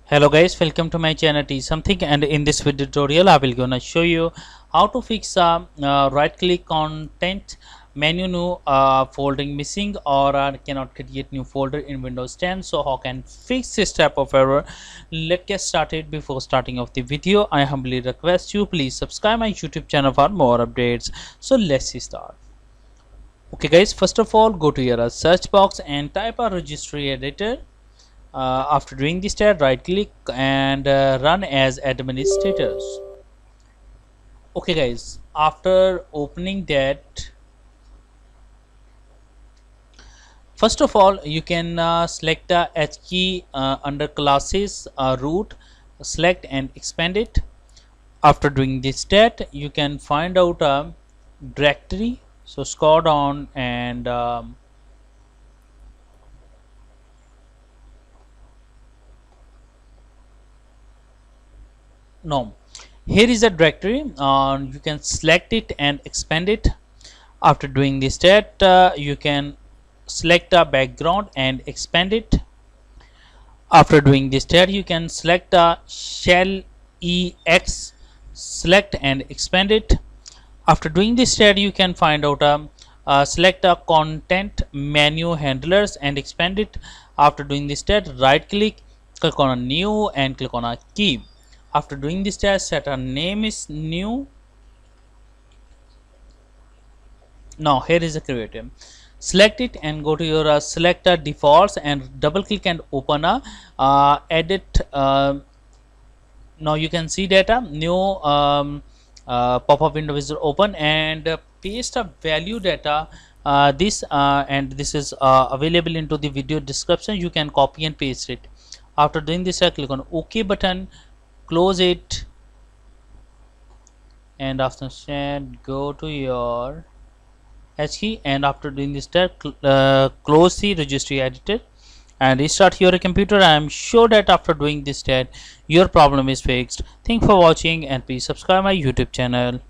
Hello guys, welcome to my channel T something, and in this video tutorial I will gonna show you how to fix right click content menu new folding missing or cannot create new folder in Windows 10. So how can fix this type of error? Let's get started. Before starting of the video, I humbly request you please subscribe my YouTube channel for more updates. So let's start. Okay guys, first of all go to your search box and type a registry editor. After doing this step, right click and run as administrators. Okay guys, after opening that, first of all you can select the H key under classes root, select and expand it. After doing this step, you can find out a directory, so scroll down and no, here is a directory. You can select it and expand it. After doing this step, you can select a background and expand it. After doing this step, you can select a shell ex, select and expand it. After doing this step, you can find out select a content menu handlers and expand it. After doing this step, right click on a new and click on a key. After doing this test, set a name is new. Now here is a creative. Select it and go to your selector defaults and double click and open a edit. Now you can see data new pop-up window is open and paste a value data. This and this is available into the video description. You can copy and paste it. After doing this, click on OK button, close it, and after that go to your H key, and after doing this step close the registry editor and restart your computer. I am sure that after doing this step your problem is fixed. Thanks for watching and please subscribe my YouTube channel.